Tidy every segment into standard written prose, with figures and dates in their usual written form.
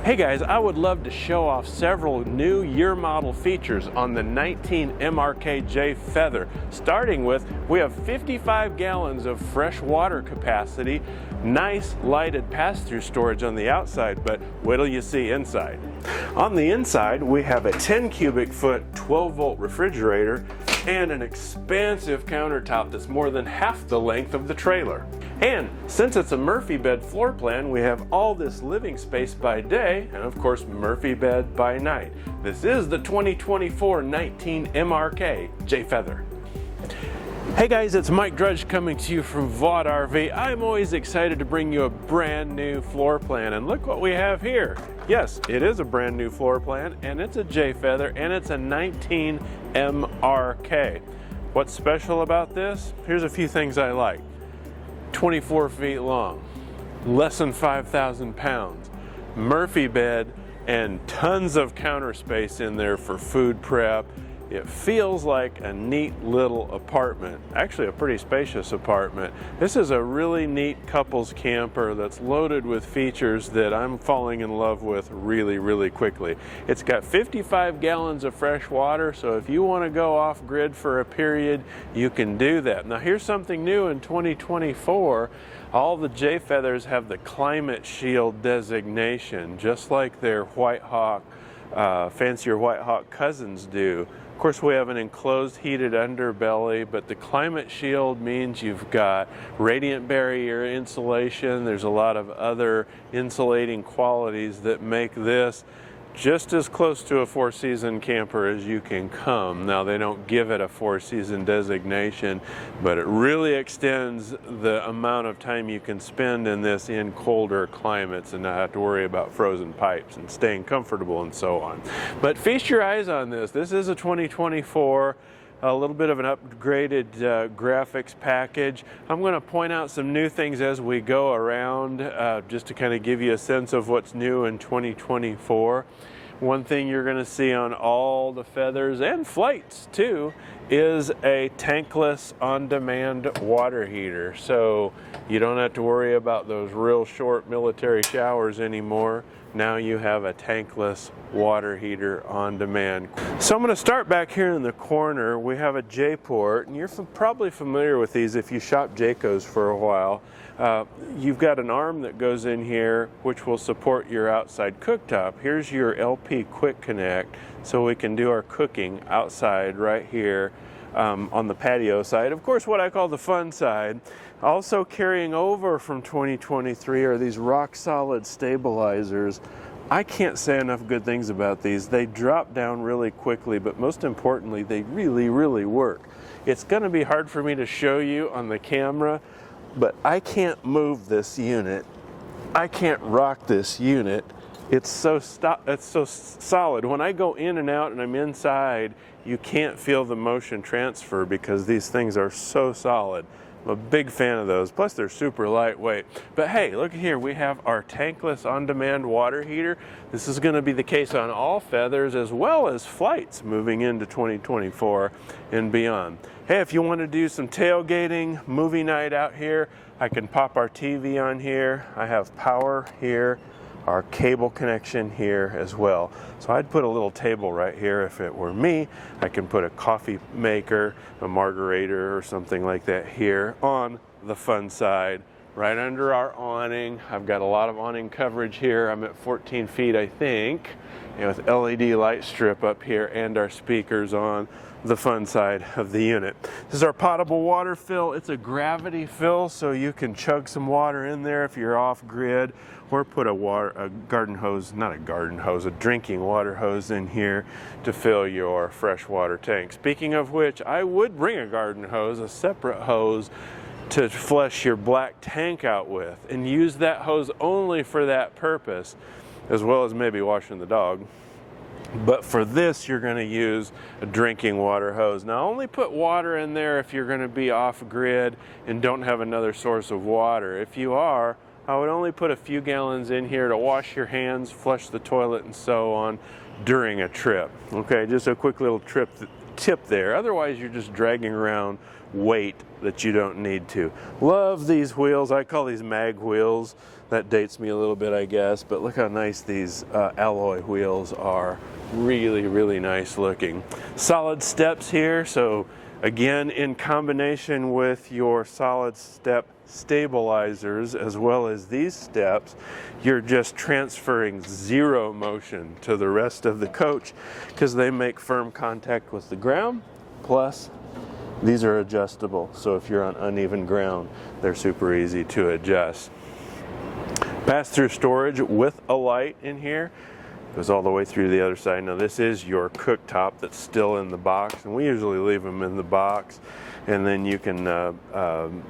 Hey guys, I would love to show off several new year model features on the 19 MRK Jay Feather. Starting with, we have 55 gallons of fresh water capacity, nice lighted pass-through storage on the outside, but wait till you see inside. On the inside, we have a 10 cubic foot 12 volt refrigerator and an expansive countertop that's more than half the length of the trailer. And since it's a Murphy bed floor plan, we have all this living space by day and of course Murphy bed by night. This is the 2024 19 MRK Jay Feather. Hey guys, it's Mike Drudge coming to you from Vogt RV. I'm always excited to bring you a brand new floor plan, and look what we have here. Yes, it is a brand new floor plan, and it's a Jay Feather, and it's a 19 MRK. What's special about this? Here's a few things I like. 24 feet long, less than 5,000 pounds, Murphy bed, and tons of counter space in there for food prep. It feels like a neat little apartment, actually a pretty spacious apartment. This is a really neat couples camper that's loaded with features that I'm falling in love with really quickly. It's got 55 gallons of fresh water, so if you want to go off grid for a period, you can do that. Now here's something new in 2024. All the Jay Feathers have the Climate Shield designation, just like their White Hawk, fancier White Hawk cousins do. Of course, we have an enclosed heated underbelly, but the Climate Shield means you've got radiant barrier insulation. There's a lot of other insulating qualities that make this just as close to a four-season camper as you can come. Now, they don't give it a four-season designation, but it really extends the amount of time you can spend in this in colder climates and not have to worry about frozen pipes and staying comfortable and so on. But feast your eyes on this. This is a 2024. A little bit of an upgraded graphics package. I'm going to point out some new things as we go around, just to kind of give you a sense of what's new in 2024. One thing you're going to see on all the Feathers and Flights too is a tankless on-demand water heater. So you don't have to worry about those real short military showers anymore. Now you have a tankless water heater on demand. So I'm going to start back here in the corner. We have a J-port, and you're probably familiar with these if you shop Jayco's for a while. You've got an arm that goes in here which will support your outside cooktop. Here's your LP quick connect, so we can do our cooking outside right here on the patio side. Of course, what I call the fun side. Also carrying over from 2023 are these rock solid stabilizers. I can't say enough good things about these. They drop down really quickly, but most importantly, they really work. It's going to be hard for me to show you on the camera, but I can't move this unit. I can't rock this unit. It's so solid. When I go in and out and I'm inside, you can't feel the motion transfer because these things are so solid. I'm a big fan of those. Plus, they're super lightweight. But hey, look here. We have our tankless on-demand water heater. This is going to be the case on all Feathers as well as Flights moving into 2024 and beyond. Hey, if you want to do some tailgating, movie night out here, I can pop our TV on here. I have power here. Our cable connection here as well. So I'd put a little table right here if it were me. I can put a coffee maker, a margarita or something like that here on the fun side, right under our awning. I've got a lot of awning coverage here. I'm at 14 feet, I think, and with LED light strip up here and our speakers on the fun side of the unit. This is our potable water fill. It's a gravity fill, so you can chug some water in there if you're off grid, or put a garden hose, not a garden hose, a drinking water hose in here to fill your freshwater tank. Speaking of which, I would bring a garden hose, a separate hose, to flush your black tank out with, and use that hose only for that purpose, as well as maybe washing the dog. But for this, you're going to use a drinking water hose. Now, only put water in there if you're going to be off grid and don't have another source of water. If you are, I would only put a few gallons in here to wash your hands, flush the toilet, and so on during a trip. Okay, just a quick little tip there. Otherwise, you're just dragging around weight that you don't need to. Love these wheels. I call these mag wheels. That dates me a little bit, I guess, but look how nice these alloy wheels are. Really, really nice looking. Solid steps here, so again, in combination with your solid step stabilizers as well as these steps, you're just transferring zero motion to the rest of the coach because they make firm contact with the ground. Plus, these are adjustable, so if you're on uneven ground, they're super easy to adjust. Pass-through storage with a light in here. Goes all the way through the other side. Now this is your cooktop that's still in the box, and we usually leave them in the box, and then you can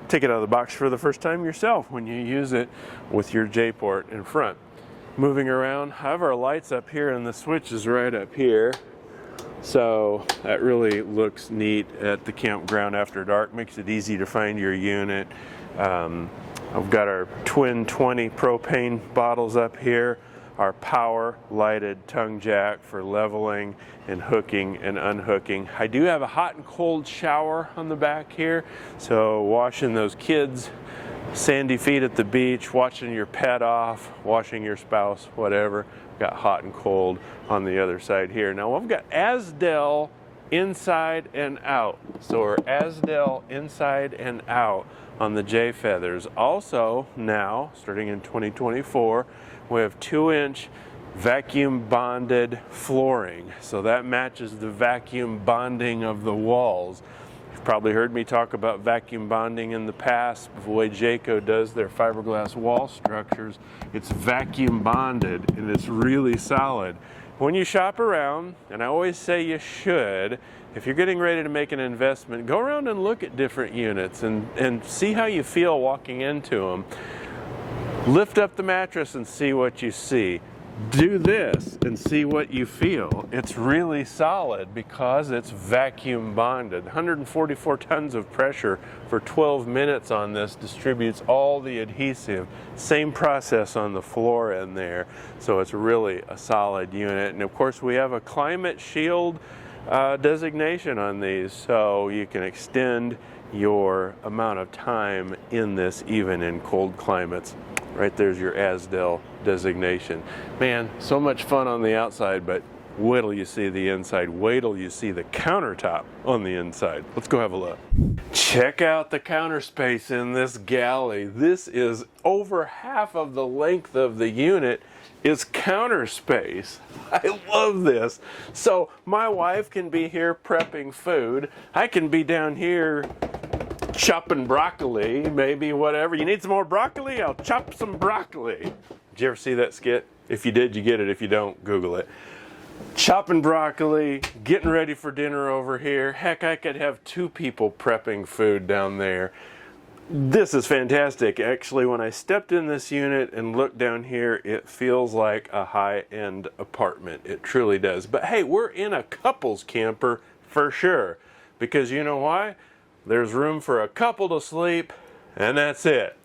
take it out of the box for the first time yourself when you use it with your J-port in front. Moving around, I have our lights up here and the switch is right up here, so that really looks neat at the campground after dark. Makes it easy to find your unit. I've got our twin 20 propane bottles up here, our power lighted tongue jack for leveling and hooking and unhooking. I do have a hot and cold shower on the back here, so washing those kids' sandy feet at the beach, watching your pet off, washing your spouse, whatever. Got hot and cold on the other side here. Now I've got Asdel inside and out, so we're Asdel inside and out on the Jay Feathers. Also now, starting in 2024, we have 2-inch vacuum bonded flooring. So that matches the vacuum bonding of the walls. You've probably heard me talk about vacuum bonding in the past, the way Jayco does their fiberglass wall structures. It's vacuum bonded and it's really solid. When you shop around, and I always say you should, if you're getting ready to make an investment, go around and look at different units and see how you feel walking into them. Lift up the mattress and see what you see. Do this and see what you feel. It's really solid because it's vacuum bonded. 144 tons of pressure for 12 minutes on this distributes all the adhesive. Same process on the floor in there. So it's really a solid unit. And of course we have a climate shield designation on these, so you can extend your amount of time in this even in cold climates. Right there's your Asdel designation. Man, so much fun on the outside, but wait till you see the inside. Wait till you see the countertop on the inside. Let's go have a look. Check out the counter space in this Galley. This is over half of the length of the unit is counter space. I love this. So my wife can be here prepping food. I can be down here chopping broccoli, maybe, whatever. You need some more broccoli? I'll chop some broccoli. Did you ever see that skit? If you did, you get it. If you don't, Google it. Chopping broccoli, getting ready for dinner over here. Heck, I could have 2 people prepping food down there. This is fantastic. Actually, when I stepped in this unit and looked down here, it feels like a high-end apartment. It truly does. But hey, we're in a couples camper for sure. Because you know why? There's room for a couple to sleep, and that's it.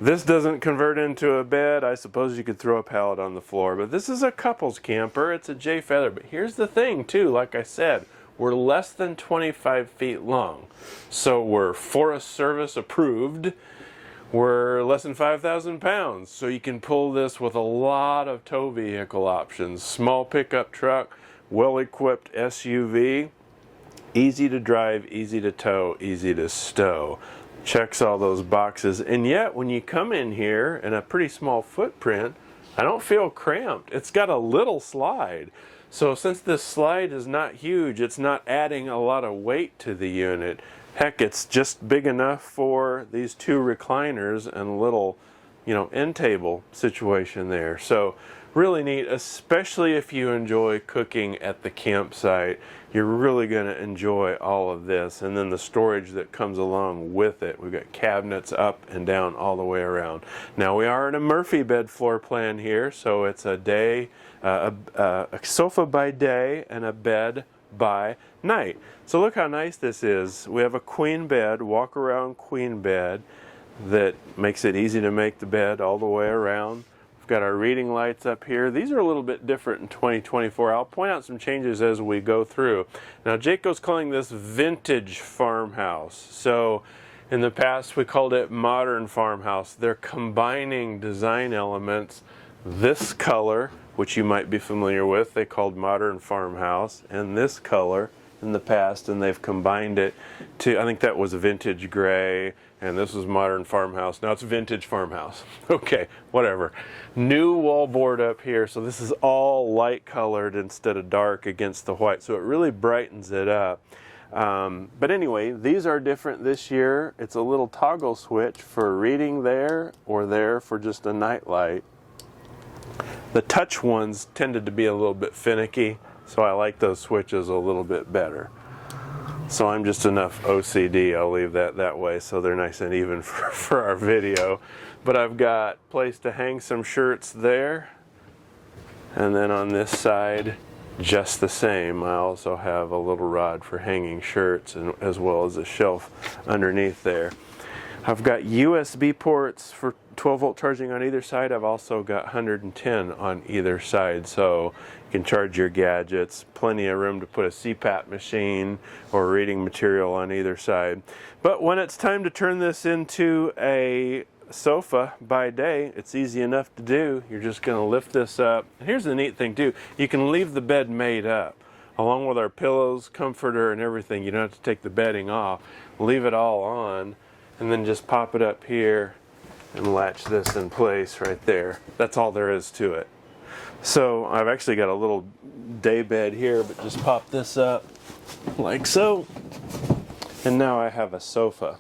This doesn't convert into a bed. I suppose you could throw a pallet on the floor, but this is a couples camper. It's a Jay Feather. But here's the thing, too. Like I said, we're less than 25 feet long. So we're Forest Service approved. We're less than 5,000 pounds. So you can pull this with a lot of tow vehicle options. Small pickup truck, well-equipped SUV. Easy to drive, easy to tow, easy to stow. Checks all those boxes. And yet, when you come in here in a pretty small footprint, I don't feel cramped. It's got a little slide. So since this slide is not huge, it's not adding a lot of weight to the unit. Heck, it's just big enough for these 2 recliners and a little, end table situation there. So really neat, especially if you enjoy cooking at the campsite. You're really going to enjoy all of this, and then the storage that comes along with it. We've got cabinets up and down all the way around. Now we are in a Murphy bed floor plan here, so it's a sofa by day and a bed by night. So look how nice this is. We have a queen bed, walk around queen bed, that makes it easy to make the bed all the way around. We've got our reading lights up here. These are a little bit different in 2024. I'll point out some changes as we go through. Now, Jayco's calling this vintage farmhouse. So in the past, we called it modern farmhouse. They're combining design elements. This color, which you might be familiar with, they called modern farmhouse, and this color in the past, and they've combined it to, I think that was vintage gray, and this was modern farmhouse. Now it's vintage farmhouse. Okay, whatever. New wallboard up here, so this is all light colored instead of dark against the white, so it really brightens it up. But anyway, these are different this year. It's a little toggle switch for reading there or there for just a night light. The touch ones tended to be a little bit finicky, so I like those switches a little bit better. So I'm just enough OCD, I'll leave that way so they're nice and even for our video. But I've got place to hang some shirts there. And then on this side, just the same. I also have a little rod for hanging shirts and as well as a shelf underneath there. I've got USB ports for 12 volt charging on either side. I've also got 110 on either side, so you can charge your gadgets. Plenty of room to put a CPAP machine or reading material on either side. But when it's time to turn this into a sofa by day, it's easy enough to do. You're just going to lift this up. And here's the neat thing too, you can leave the bed made up. Along with our pillows, comforter, and everything, you don't have to take the bedding off. Leave it all on, and then just pop it up here and latch this in place right there. That's all there is to it. So I've actually got a little day bed here, but just pop this up like so. And now I have a sofa.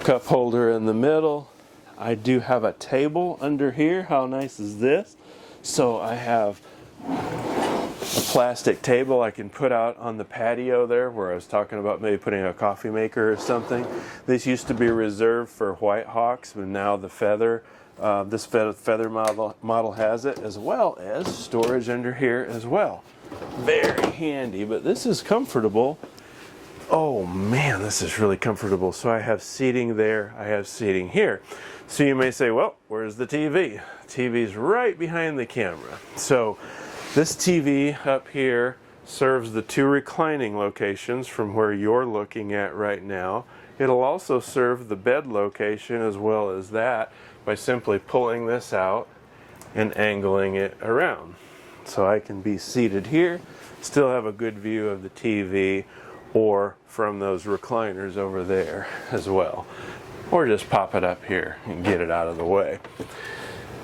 Cup holder in the middle. I do have a table under here. How nice is this? So I have a plastic table I can put out on the patio there where I was talking about maybe putting a coffee maker or something. This used to be reserved for white hawks, but now the Feather, this Feather model has it, as well as storage under here as well. Very handy, but this is comfortable. Oh man, this is really comfortable. So I have seating there, I have seating here. So you may say, well, where's the TV? TV's right behind the camera. So this TV up here serves the two reclining locations from where you're looking at right now. It'll also serve the bed location as well as that by simply pulling this out and angling it around. So I can be seated here, still have a good view of the TV, or from those recliners over there as well. Or just pop it up here and get it out of the way.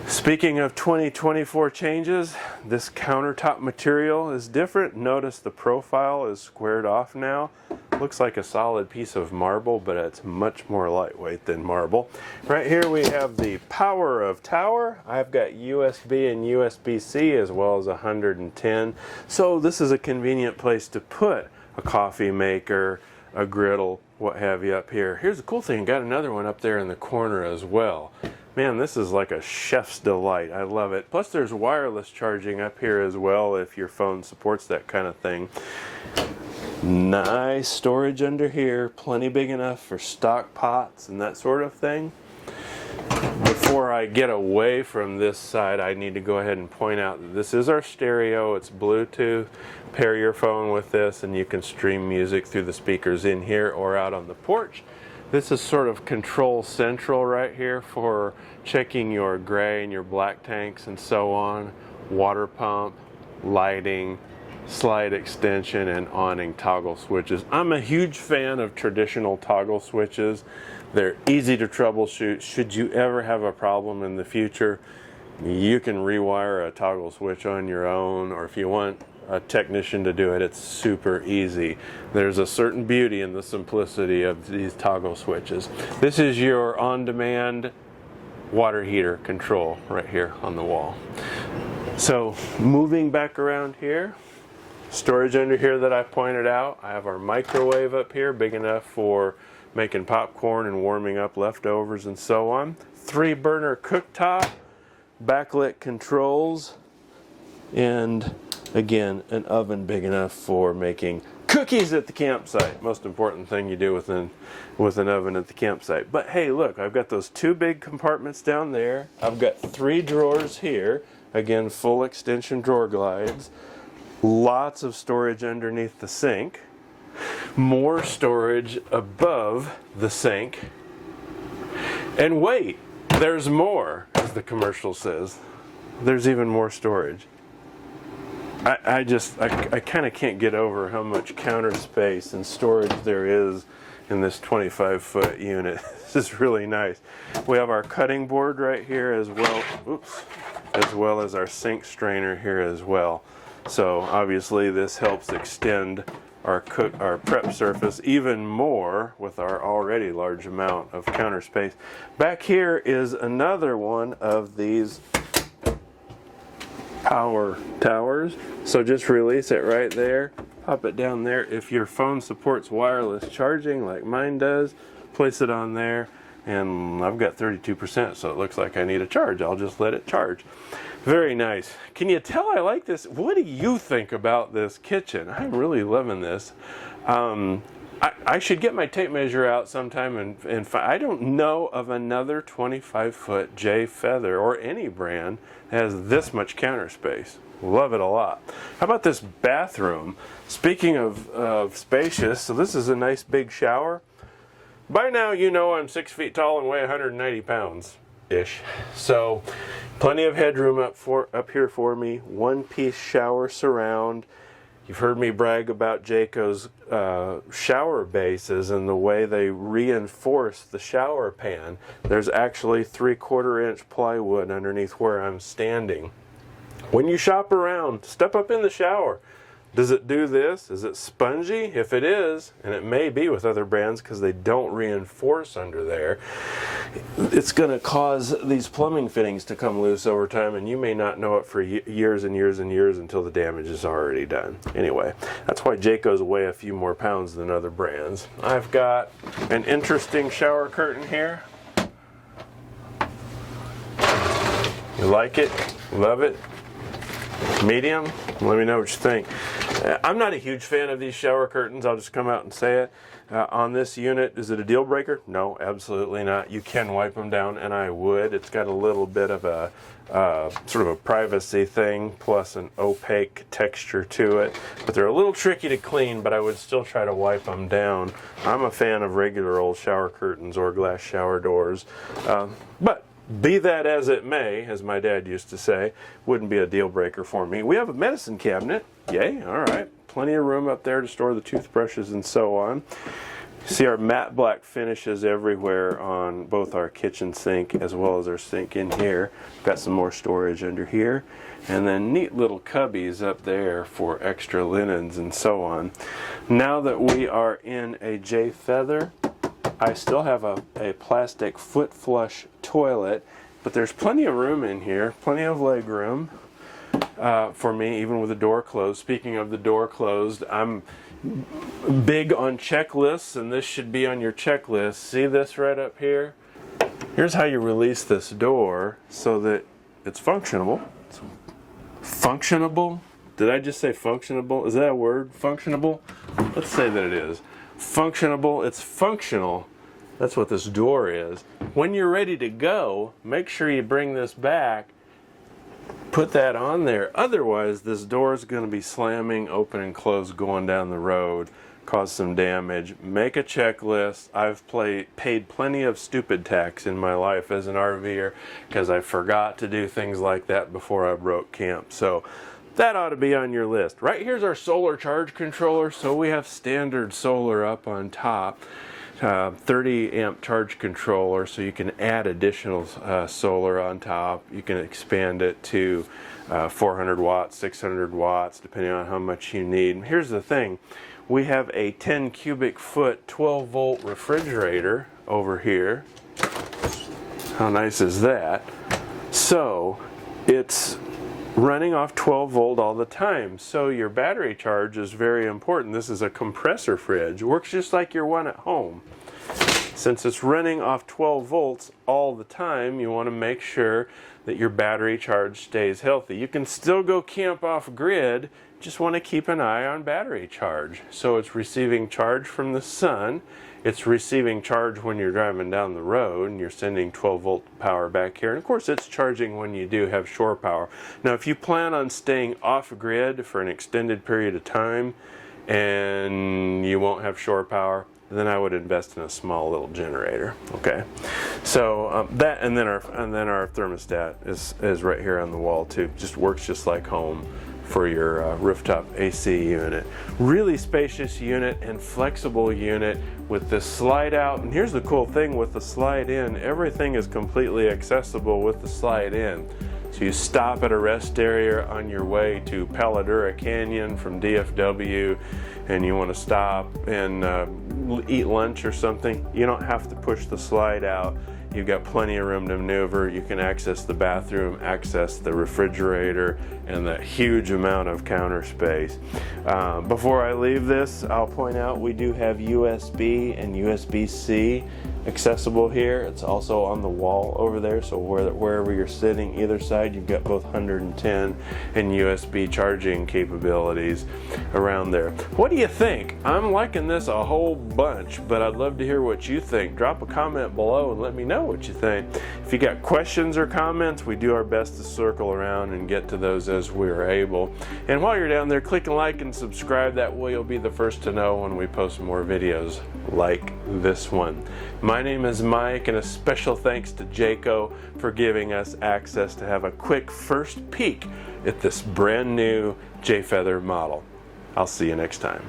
Speaking of 2024 changes, this countertop material is different. Notice the profile is squared off now. Looks like a solid piece of marble, but it's much more lightweight than marble. Right here we have the power of tower. I've got USB and USB-C as well as 110. So this is a convenient place to put a coffee maker, a griddle, what have you up here. Here's the cool thing, got another one up there in the corner as well. Man, this is like a chef's delight. I love it. Plus there's wireless charging up here as well if your phone supports that kind of thing. Nice storage under here, plenty big enough for stock pots and that sort of thing. Before I get away from this side, I need to go ahead and point out that this is our stereo. It's Bluetooth. Pair your phone with this and you can stream music through the speakers in here or out on the porch. This is sort of control central right here for checking your gray and your black tanks and so on. Water pump, lighting, slide extension, and awning toggle switches. I'm a huge fan of traditional toggle switches. They're easy to troubleshoot. Should you ever have a problem in the future, you can rewire a toggle switch on your own, or if you want a technician to do it, it's super easy. There's a certain beauty in the simplicity of these toggle switches. This is your on-demand water heater control right here on the wall. So moving back around here, storage under here that I pointed out. I have our microwave up here, big enough for making popcorn and warming up leftovers and so on. 3-burner cooktop, backlit controls, and again, an oven big enough for making cookies at the campsite. Most important thing you do with an oven at the campsite. But hey, look, I've got those 2 big compartments down there. I've got 3 drawers here. Again, full extension drawer glides. Lots of storage underneath the sink. More storage above the sink. And wait, there's more, as the commercial says. There's even more storage. I kind of can't get over how much counter space and storage there is in this 25-foot unit. This is really nice. We have our cutting board right here as well. Oops. As well as our sink strainer here as well. So obviously this helps extend our prep surface even more with our already large amount of counter space. Back here is another one of these power towers. So just release it right there, pop it down there. If your phone supports wireless charging like mine does, place it on there. And I've got 32%, so it looks like I need a charge. I'll just let it charge. Very nice. Can you tell I like this? What do you think about this kitchen? I'm really loving this. I should get my tape measure out sometime and I don't know of another 25-foot Jay Feather or any brand that has this much counter space. Love it a lot. How about this bathroom? Speaking of spacious, so this is a nice big shower. By now you know I'm 6 feet tall and weigh 190 pounds-ish. So plenty of headroom up here for me. 1-piece shower surround. You've heard me brag about Jayco's shower bases and the way they reinforce the shower pan. There's actually 3/4-inch plywood underneath where I'm standing. When you shop around, step up in the shower. Does it do this? Is it spongy? If it is, and it may be with other brands because they don't reinforce under there, it's going to cause these plumbing fittings to come loose over time, and you may not know it for years and years and years until the damage is already done. Anyway, that's why Jayco's weigh a few more pounds than other brands. I've got an interesting shower curtain here. You like it? Love it? Medium? Let me know what you think. I'm not a huge fan of these shower curtains. I'll just come out and say it. On this unit, is it a deal breaker? No, absolutely not. You can wipe them down, and I would. It's got a little bit of a sort of a privacy thing, plus an opaque texture to it. But they're a little tricky to clean, but I would still try to wipe them down. I'm a fan of regular old shower curtains or glass shower doors. But be that as it may, as my dad used to say, wouldn't be a deal breaker for me. We have a medicine cabinet. Yay, all right. Plenty of room up there to store the toothbrushes and so on. See our matte black finishes everywhere on both our kitchen sink as well as our sink in here. Got some more storage under here. And then neat little cubbies up there for extra linens and so on. Now that we are in a Jay Feather, I still have a plastic foot flush toilet, but there's plenty of room in here, plenty of leg room for me, even with the door closed. Speaking of the door closed, I'm big on checklists, and this should be on your checklist. See this right up here? Here's how you release this door so that it's functionable. Functionable? Did I just say functionable? Is that a word? Functionable? Let's say that it is. Functionable, it's functional. That's what this door is. When you're ready to go, make sure you bring this back, put that on there. Otherwise, this door is going to be slamming open and closed going down the road, cause some damage. Make a checklist. I've paid plenty of stupid tax in my life as an RVer because I forgot to do things like that before I broke camp. So that ought to be on your list. Right here's our solar charge controller. So we have standard solar up on top. 30 amp charge controller, so you can add additional solar on top. You can expand it to 400 watts, 600 watts, depending on how much you need. Here's the thing. We have a 10 cubic foot 12 volt refrigerator over here. How nice is that? So it's running off 12 volt all the time, so your battery charge is very important. This is a compressor fridge. It works just like your one at home. Since it's running off 12 volts all the time, you want to make sure that your battery charge stays healthy. You can still go camp off grid just want to keep an eye on battery charge. So it's receiving charge from the sun, it's receiving charge when you're driving down the road and you're sending 12-volt power back here, and of course it's charging when you do have shore power. Now if you plan on staying off grid for an extended period of time and you won't have shore power, then I would invest in a small little generator. Okay, so that, and then our thermostat is right here on the wall too. Just works just like home for your rooftop AC unit. Really spacious unit and flexible unit with this slide out. And here's the cool thing with the slide in, everything is completely accessible with the slide in. So you stop at a rest area on your way to Paladura Canyon from DFW and you want to stop and eat lunch or something, you don't have to push the slide out. You've got plenty of room to maneuver. You can access the bathroom, access the refrigerator, and that huge amount of counter space. Before I leave this, I'll point out we do have USB and USB-C accessible here. It's also on the wall over there, so wherever you're sitting, either side, you've got both 110 and USB charging capabilities around there. What do you think? I'm liking this a whole bunch, but I'd love to hear what you think. Drop a comment below and let me know what you think. If you got questions or comments, we do our best to circle around and get to those as we're able. And while you're down there, click like and subscribe. That way you'll be the first to know when we post more videos like this one. My name is Mike, and a special thanks to Jayco for giving us access to have a quick first peek at this brand new Jay Feather model. I'll see you next time.